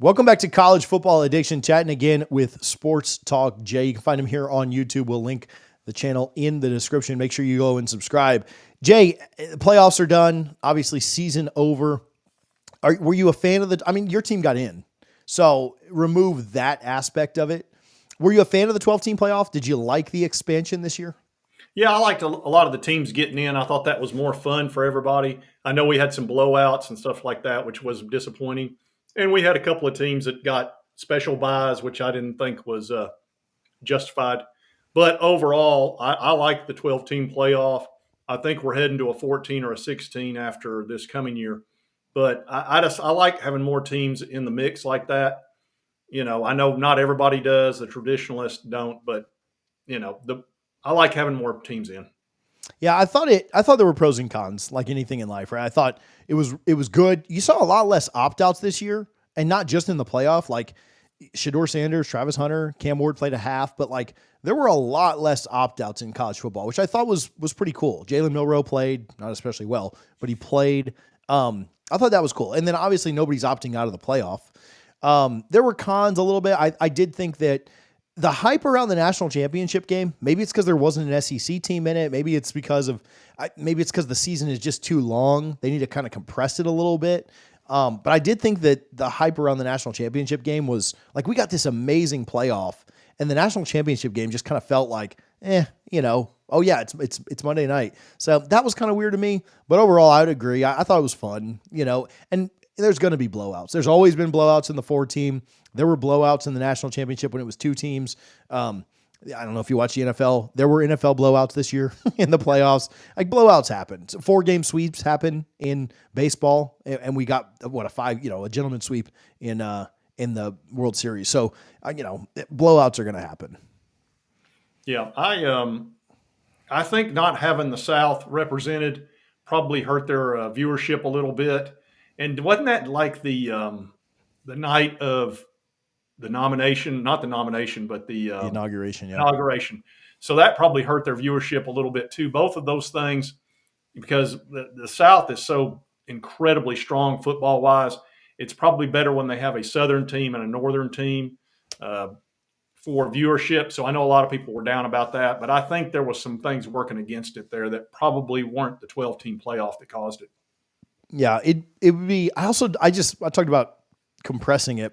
Welcome back to College Football Addiction, chatting again with Sports Talk Jay. You can find him here on YouTube. We'll link the channel in the description. Make sure you go and subscribe. Jay, the playoffs are done. Obviously, season over. Were you a fan of your team got in, so remove that aspect of it. Were you a fan of the 12-team playoff? Did you like the expansion this year? Yeah, I liked a lot of the teams getting in. I thought that was more fun for everybody. I know we had some blowouts and stuff like that, which was disappointing. And we had a couple of teams that got special buys, which I didn't think was justified. But overall, I like the 12-team playoff. I think we're heading to a 14 or a 16 after this coming year. But I like having more teams in the mix like that. You know, I know not everybody does. The traditionalists don't, but I like having more teams in. Yeah, I thought there were pros and cons, like anything in life, right? I thought it was good. You saw a lot less opt-outs this year, and not just in the playoff. Like Shador Sanders, Travis Hunter, Cam Ward played a half, but like there were a lot less opt-outs in college football, which I thought was pretty cool. Jalen Milroe played, not especially well, but he played. I thought that was cool. And then obviously nobody's opting out of the playoff. There were cons a little bit. I did think that the hype around the national championship game, maybe it's because there wasn't an SEC team in it. Maybe it's because the season is just too long. They need to kind of compress it a little bit. But I did think that the hype around the national championship game was like, we got this amazing playoff, and the national championship game just kind of felt like, oh yeah, it's Monday night. So that was kind of weird to me. But overall, I would agree. I thought it was fun, and there's going to be blowouts. There's always been blowouts in the 4-team. There were blowouts in the national championship when it was 2 teams. I don't know if you watch the NFL. There were NFL blowouts this year in the playoffs. Like blowouts happen. 4-game sweeps happen in baseball, and we got a gentleman sweep in the World Series. So blowouts are going to happen. Yeah, I think not having the South represented probably hurt their viewership a little bit. And wasn't that like the night of the nomination, not the nomination, but The inauguration, yeah. inauguration. So that probably hurt their viewership a little bit too. Both of those things, because the South is so incredibly strong football wise. It's probably better when they have a Southern team and a Northern team for viewership. So I know a lot of people were down about that, but I think there was some things working against it there that probably weren't the 12-team playoff that caused it. Yeah, it would be. I talked about compressing it.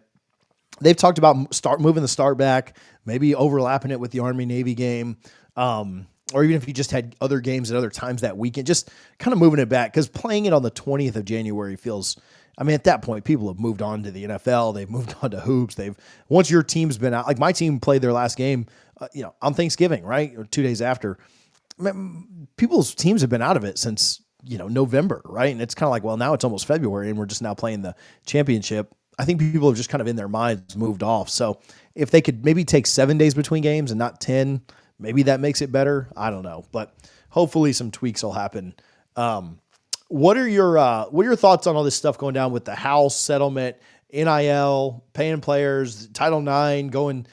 They've talked about moving the start back, maybe overlapping it with the Army Navy game, or even if you just had other games at other times that weekend, just kind of moving it back, because playing it on the 20th of January feels. I mean, at that point, people have moved on to the NFL. They've moved on to hoops. Once your team's been out, like my team played their last game, on Thanksgiving, right, or 2 days after. People's teams have been out of it since November, right? And it's kind of like, well, now it's almost February and we're just now playing the championship. I think people have just kind of in their minds moved off. So if they could maybe take 7 days between games and not 10, maybe that makes it better. I don't know, but hopefully some tweaks will happen. What are your thoughts on all this stuff going down with the House settlement, NIL, paying players, Title IX going,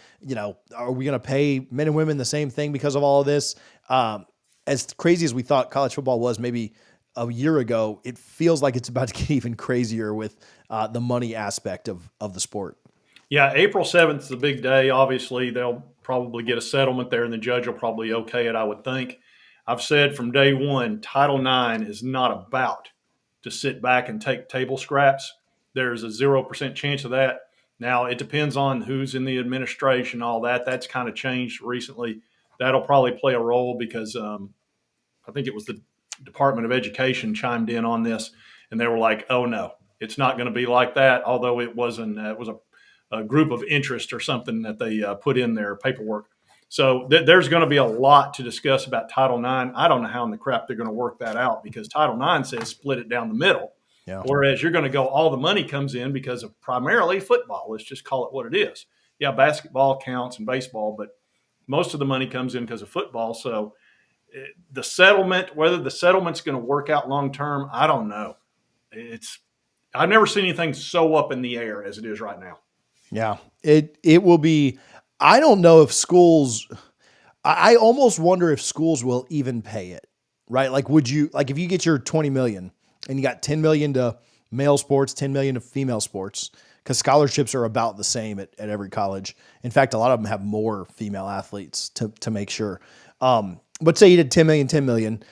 are we going to pay men and women the same thing because of all of this? As crazy as we thought college football was maybe a year ago, it feels like it's about to get even crazier with the money aspect of the sport. Yeah, April 7th is a big day. Obviously, they'll probably get a settlement there, and the judge will probably okay it, I would think. I've said from day one, Title IX is not about to sit back and take table scraps. There's a 0% chance of that. Now, it depends on who's in the administration, all that. That's kind of changed recently. That'll probably play a role because I think it was the Department of Education chimed in on this, and they were like, "Oh no, it's not going to be like that." Although it wasn't, it was a group of interest or something that they put in their paperwork. So there's going to be a lot to discuss about Title IX. I don't know how in the crap they're going to work that out, because Title IX says split it down the middle, Yeah. whereas you're going to go all the money comes in because of primarily football. Let's just call it what it is. Yeah, basketball counts and baseball, but most of the money comes in because of football. So the settlement, whether the settlement's going to work out long term, I don't know. I've never seen anything so up in the air as it is right now. Yeah, it will be. I don't know if schools. I almost wonder if schools will even pay it. Right? Like, would you if you get your $20 million and you got $10 million to male sports, $10 million to female sports? because scholarships are about the same at every college. In fact, a lot of them have more female athletes to make sure. But say you did 10 million, 10 million.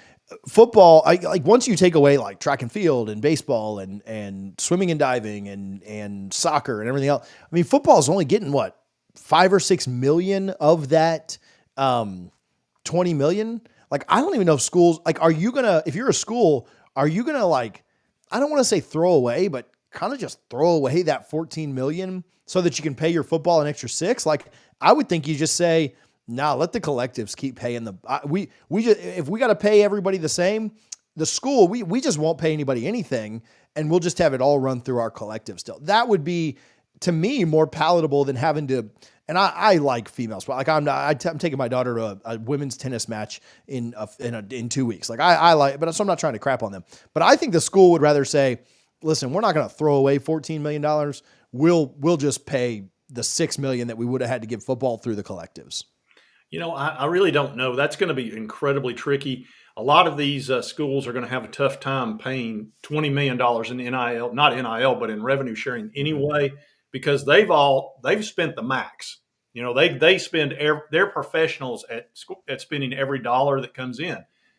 Football, like once you take away like track and field and baseball and swimming and diving and soccer and everything else, I mean, football is only getting what, 5 or 6 million of that 20 million. Like, I don't even know if schools, like, are you gonna, if you're a school, are you gonna like, I don't want to say throw away, but kind of just throw away that 14 million so that you can pay your football an extra 6? Like, I would think you just say, nah, let the collectives keep paying we just, if we got to pay everybody the same, the school, we just won't pay anybody anything, and we'll just have it all run through our collective still. That would be, to me, more palatable than having to, and I like female sport. Like I'm taking my daughter to a women's tennis match in 2 weeks. Like I like, but so I'm not trying to crap on them, but I think the school would rather say, listen, we're not going to throw away $14 million. We'll just pay the $6 million that we would have had to give football through the collectives. I really don't know. That's going to be incredibly tricky. A lot of these schools are going to have a tough time paying $20 million in NIL, not NIL, but in revenue sharing anyway, because they've spent the max. They spend they're professionals at spending every dollar that comes in.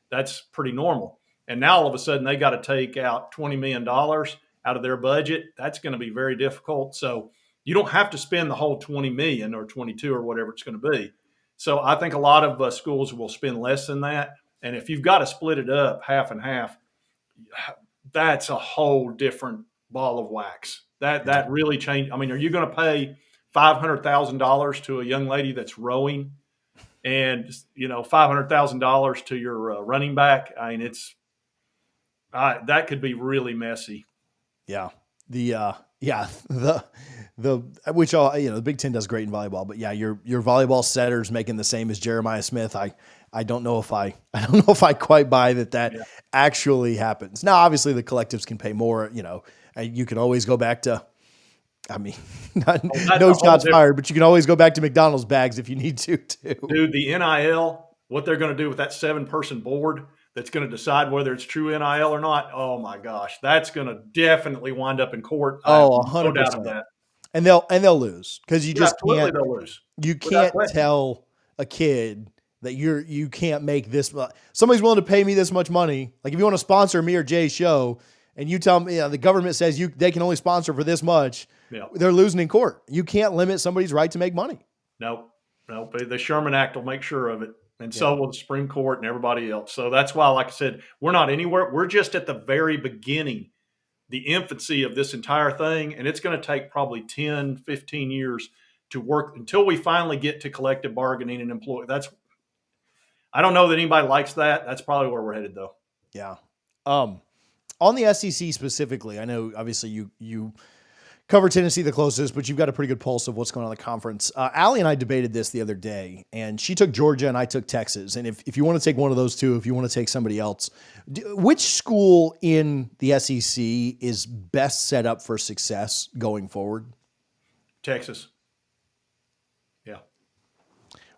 That's pretty normal. And now all of a sudden they got to take out $20 million out of their budget. That's going to be very difficult. So you don't have to spend the whole 20 million or 22 or whatever it's going to be. So I think a lot of schools will spend less than that. And if you've got to split it up half and half, that's a whole different ball of wax. That really changed. I mean, are you going to pay $500,000 to a young lady that's rowing, and $500,000 to your running back? I mean, that could be really messy. Yeah. The which all, the Big Ten does great in volleyball, but yeah, your volleyball setters making the same as Jeremiah Smith. I don't know if I don't know if I quite buy that Yeah. actually happens. Now, obviously the collectives can pay more, you can always go back to, I mean, no shots fired, but you can always go back to McDonald's bags if you need to too. Dude, the NIL, what they're going to do with that 7-person board that's going to decide whether it's true NIL or not. Oh my gosh, that's going to definitely wind up in court. I have Oh, no doubt of 100%. that. And they'll lose because you just Absolutely, can't, they'll lose. you Without can't question. tell a kid that you can't make this. Somebody's willing to pay me this much money. Like if you want to sponsor me or Jay's show, and you tell me the government says they can only sponsor for this much, Yeah. they're losing in court. You can't limit somebody's right to make money. Nope. But the Sherman Act will make sure of it. And so will the Supreme Court and everybody else. So that's why, like I said, we're not anywhere. We're just at the very beginning, the infancy of this entire thing. And it's going to take probably 10, 15 years to work until we finally get to collective bargaining and employee. I don't know that anybody likes that. That's probably where we're headed, though. Yeah. On the SEC specifically, I know obviously you cover Tennessee the closest, but you've got a pretty good pulse of what's going on in the conference. Allie and I debated this the other day, and she took Georgia and I took Texas. And if you want to take one of those two, if you want to take somebody else, which school in the SEC is best set up for success going forward? Texas. Yeah.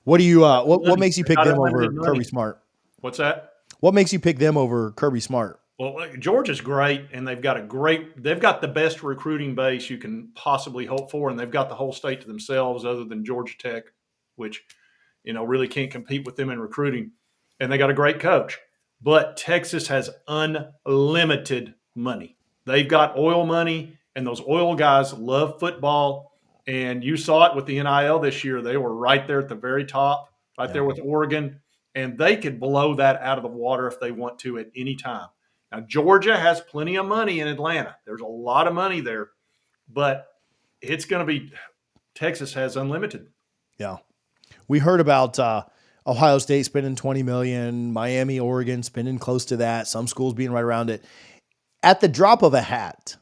What do you what makes you pick Got them unlimited over money. Kirby Smart? What's that? What makes you pick them over Kirby Smart? Well, Georgia's great, and they've got the best recruiting base you can possibly hope for, and they've got the whole state to themselves other than Georgia Tech, which, really can't compete with them in recruiting. And they got a great coach. But Texas has unlimited money. They've got oil money, and those oil guys love football. And you saw it with the NIL this year. They were right there at the very top, right there with Oregon, and they could blow that out of the water if they want to at any time. Now, Georgia has plenty of money in Atlanta. There's a lot of money there, but it's going to be Texas has unlimited. Yeah. We heard about Ohio State spending $20 million, Miami, Oregon spending close to that, some schools being right around it. At the drop of a hat,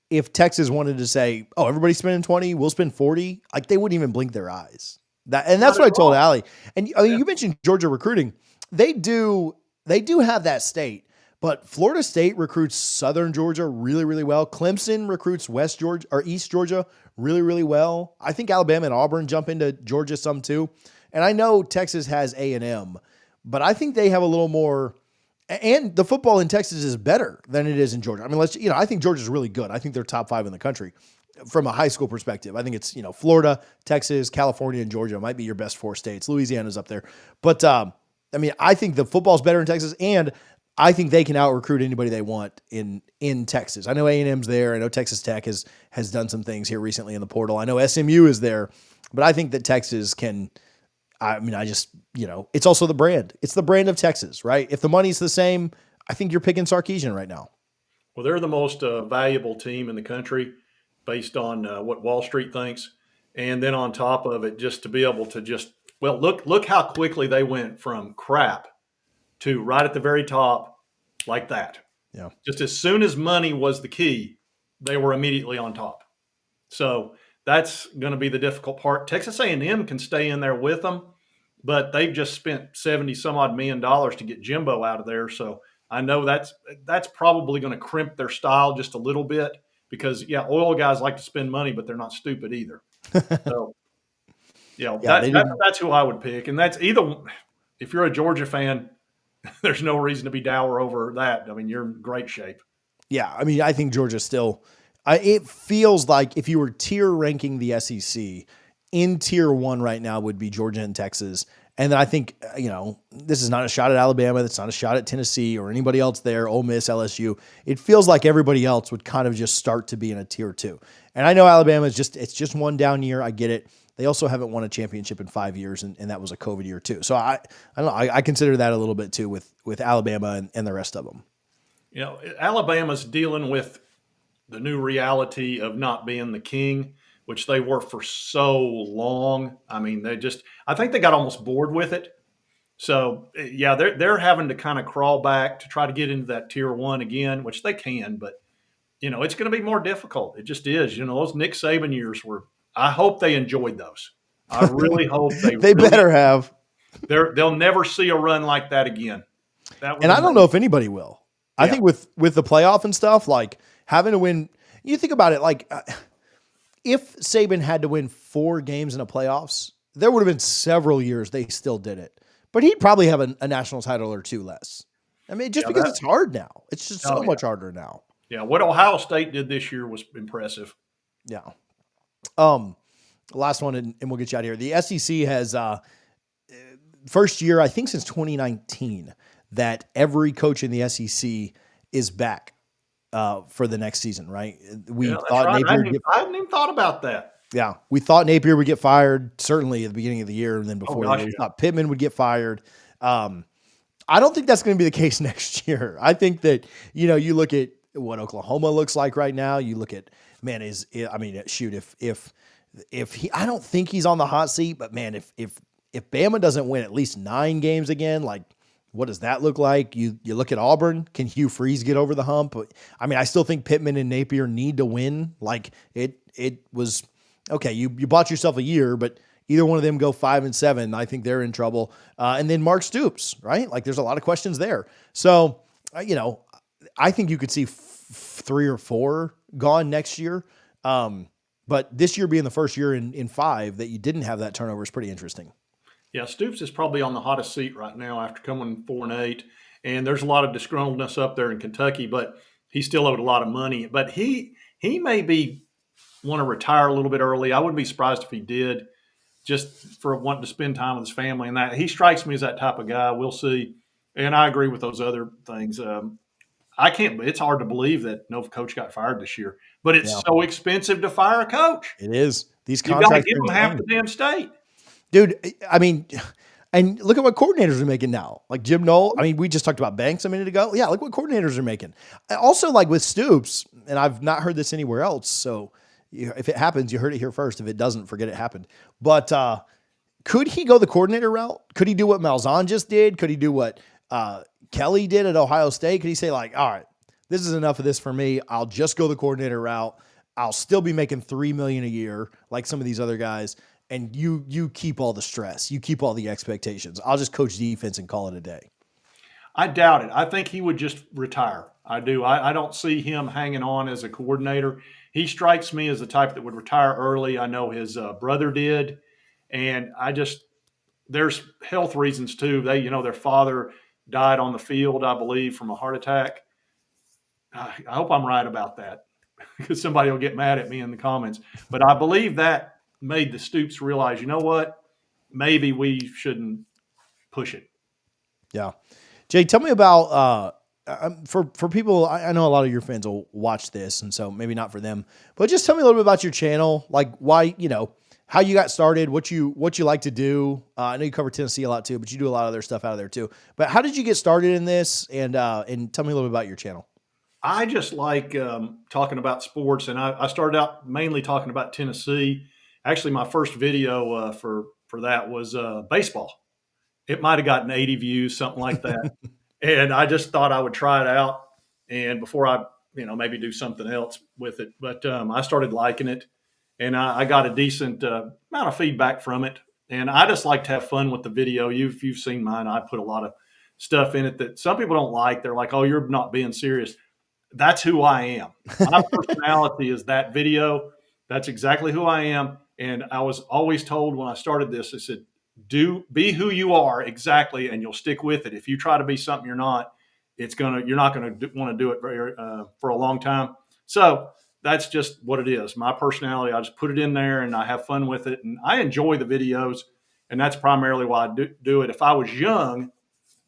if Texas wanted to say, oh, everybody's spending 20, we'll spend 40, like they wouldn't even blink their eyes. That's what I told Allie. And you mentioned Georgia recruiting. They do have that state. But Florida State recruits Southern Georgia really, really well. Clemson recruits West Georgia or East Georgia really, really well. I think Alabama and Auburn jump into Georgia some too. And I know Texas has A&M, but I think they have a little more. And the football in Texas is better than it is in Georgia. I mean, I think Georgia's really good. I think they're top 5 in the country. from a high school perspective. I think it's, Florida, Texas, California, and Georgia might be your best four states. Louisiana's up there. But I mean, I think the football's better in Texas, and I think they can out recruit anybody they want in Texas. I know A&M's there. I know Texas Tech has done some things here recently in the portal. I know SMU is there, but I think that Texas can. I mean, it's also the brand. It's the brand of Texas, right? If the money's the same, I think you're picking Sarkisian right now. Well, they're the most valuable team in the country based on what Wall Street thinks. And then on top of it, just to be able to look how quickly they went from crap to right at the very top like that. Yeah. Just as soon as money was the key, they were immediately on top. So that's going to be the difficult part. Texas A&M can stay in there with them, but they've just spent 70 some odd $1 million to get Jimbo out of there. So I know that's probably going to crimp their style just a little bit because oil guys like to spend money, but they're not stupid either. So Yeah, they didn't. that's who I would pick, and that's either. If you're a Georgia fan, there's no reason to be dour over that. I mean, you're in great shape. Yeah, I mean, I think Georgia still. It feels like if you were tier ranking the SEC, in tier one right now would be Georgia and Texas. And then I think, this is not a shot at Alabama. That's not a shot at Tennessee or anybody else there, Ole Miss, LSU. It feels like everybody else would kind of just start to be in a tier two. And I know Alabama it's just one down year. I get it. They also haven't won a championship in 5 years, and that was a COVID year too. So I don't know. I consider that a little bit too with Alabama and the rest of them. Alabama's dealing with the new reality of not being the king, which they were for so long. I mean, I think they got almost bored with it. So they're having to kind of crawl back to try to get into that tier one again, which they can, but it's going to be more difficult. It just is. Those Nick Saban years I hope they enjoyed those. I really hope they they really, better have. They'll never see a run like that again. And I don't know if anybody will. I think with the playoff and stuff, like having to win, you think about it, like if Saban had to win 4 games in the playoffs, there would have been several years they still did it. But he'd probably have a national title or 2 less. I mean, because it's hard now. It's just so much harder now. Yeah, what Ohio State did this year was impressive. Yeah. Last one, and we'll get you out of here. The SEC has first year, I think, since 2019 that every coach in the SEC is back for the next season. Right? We thought right. Napier. I hadn't even thought about that. Yeah, we thought Napier would get fired certainly at the beginning of the year, and then before that, we thought Pittman would get fired. I don't think that's going to be the case next year. I think that you look at what Oklahoma looks like right now. You look at if he, I don't think he's on the hot seat, but man, if Bama doesn't win at least 9 games again, like what does that look like? You look at Auburn. Can Hugh Freeze get over the hump? I mean, I still think Pittman and Napier need to win. Like it was okay. You bought yourself a year, but either one of them go 5-7. I think they're in trouble. And then Mark Stoops, right? Like there's a lot of questions there. So, I think you could see 3 or 4 gone next year. But this year being the first year in 5 that you didn't have that turnover is pretty interesting. Yeah, Stoops is probably on the hottest seat right now after coming 4-8. And there's a lot of disgruntledness up there in Kentucky, but he still owed a lot of money. But he may want to retire a little bit early. I wouldn't be surprised if he did, just for wanting to spend time with his family and that. He strikes me as that type of guy. We'll see. And I agree with those other things. It's hard to believe that no coach got fired this year, but it's so expensive to fire a coach. It is. These You've got to give them half the damn state. Dude, I mean, and look at what coordinators are making now. Like Jim Knoll. I mean, we just talked about Banks a minute ago. Yeah, look what coordinators are making. Also, like with Stoops, and I've not heard this anywhere else. So if it happens, you heard it here first. If it doesn't, forget it happened. But could he go the coordinator route? Could he do what Malzahn just did? Could he do what Kelly did at Ohio State? Could he say like, all right, this is enough of this for me. I'll just go the coordinator route. I'll still be making $3 million a year like some of these other guys. And you keep all the stress. You keep all the expectations. I'll just coach defense and call it a day. I doubt it. I think he would just retire. I do. I don't see him hanging on as a coordinator. He strikes me as the type that would retire early. I know his brother did. And there's health reasons too. Their father died on the field, I believe, from a heart attack. I hope I'm right about that. because somebody will get mad at me in the comments. But I believe that made the Stoops realize, you know what? Maybe we shouldn't push it. Yeah. Jay, tell me about for people. I know a lot of your fans will watch this, and so maybe not for them, but just tell me a little bit about your channel, like why how you got started, what you like to do. I know you cover Tennessee a lot too, but you do a lot of other stuff out of there too. But how did you get started in this? And tell me a little bit about your channel. I just like talking about sports, and I started out mainly talking about Tennessee. Actually, my first video for that was baseball. It might have gotten 80 views, something like that. And I just thought I would try it out, and before I, maybe do something else with it. But I started liking it, and I got a decent amount of feedback from it. And I just like to have fun with the video. You've seen mine. I put a lot of stuff in it that some people don't like. They're like, "Oh, you're not being serious." That's who I am. My personality is that video. That's exactly who I am. And I was always told when I started this, I said, be who you are exactly, and you'll stick with it. If you try to be something you're not, you're not going to want to do it for a long time. So that's just what it is. My personality, I just put it in there and I have fun with it. And I enjoy the videos. And that's primarily why I do it. If I was young,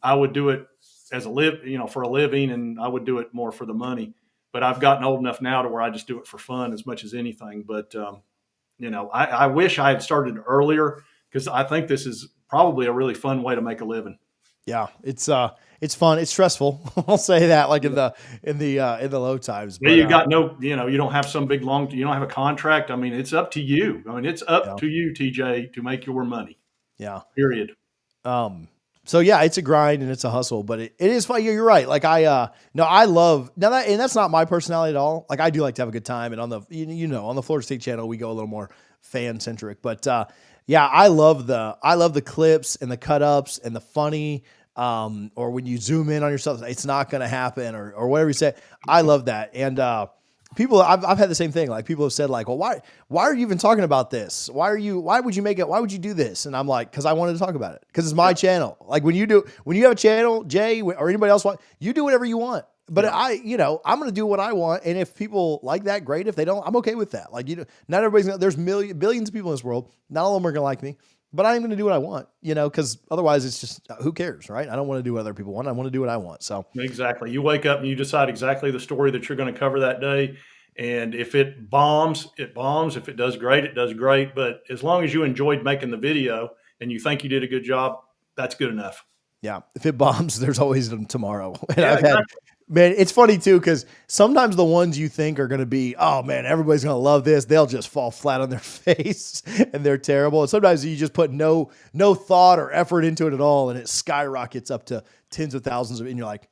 I would do it as for a living, and I would do it more for the money. But I've gotten old enough now to where I just do it for fun as much as anything. But I wish I had started earlier, because I think this is probably a really fun way to make a living. Yeah, it's fun. It's stressful. I'll say that, like in the low times. Yeah, But you got no, you don't have some big you don't have a contract. I mean, it's up to you. I mean, it's up yeah, to you, TJ, to make your money. yeah. Period. So yeah, it's a grind and it's a hustle, but it is fun. You're right. Like no, I love now that, and that's not my personality at all. Like I do like to have a good time, and on the on the Florida State channel we go a little more fan centric. But yeah, I love the clips and the cut ups and the funny. Or when you zoom in on yourself, it's not going to happen, or whatever you say. I love that, and people, I've had the same thing. Like people have said, like, well, why are you even talking about this? Why would you make it? Why would you do this? And I'm like, because I wanted to talk about it, because it's my channel. Like when you have a channel, Jay, or anybody else you do whatever you want. But I'm going to do what I want. And if people like that, great. If they don't, I'm okay with that. Like, not everybody's there's billions of people in this world. Not all of them are going to like me, but I'm going to do what I want, because otherwise it's just, who cares, right? I don't want to do what other people want. I want to do what I want. So Exactly. You wake up and you decide exactly the story that you're going to cover that day. And if it bombs, it bombs. If it does great, it does great. But as long as you enjoyed making the video and you think you did a good job, that's good enough. yeah, if it bombs, there's always tomorrow. And Yeah, I've had, exactly. man, it's funny too, because sometimes the ones you think are going to be, oh man, everybody's going to love this, they'll just fall flat on their face and they're terrible. And sometimes you just put no thought or effort into it at all, and it skyrockets up to tens of thousands and you're like,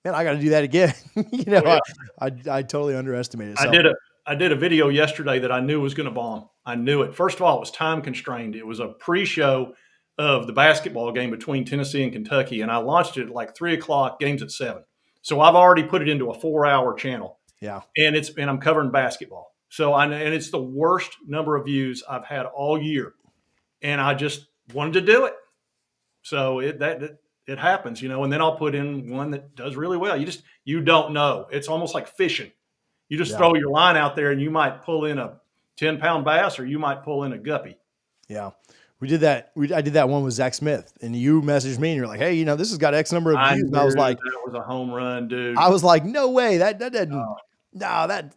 man, I got to do that again. Oh, yeah. I totally underestimated it. I So did a video yesterday that I knew was going to bomb. I knew it. First of all, it was time constrained. It was a pre-show of the basketball game between Tennessee and Kentucky, and I launched it at like 3:00. Games at 7. So I've already put it into a 4-hour channel, yeah, and I'm covering basketball. So and it's the worst number of views I've had all year, and I just wanted to do it. So it happens, and then I'll put in one that does really well. You don't know. It's almost like fishing. You just yeah, throw your line out there and you might pull in a 10-pound bass, or you might pull in a guppy. yeah. We did that. I did that one with Zach Smith, and you messaged me and you're like, hey, this has got X number of I views. And knew that was a home run, dude. I was like, no way. That didn't. No,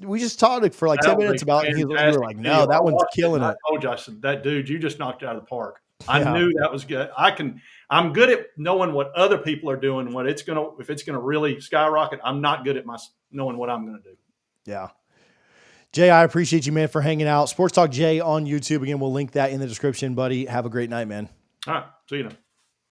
we just talked for like 10 That was minutes about a it. And you were fantastic like, video. no, I that one's watched it killing and I it. told you, I said, that dude, you just knocked it out of the park. I Yeah. knew that was good. I'm good at knowing what other people are doing, if it's gonna really skyrocket. I'm not good at knowing what I'm gonna do. Yeah. Jay, I appreciate you, man, for hanging out. Sports Talk Jay on YouTube. Again, we'll link that in the description, buddy. Have a great night, man. All right, see you now.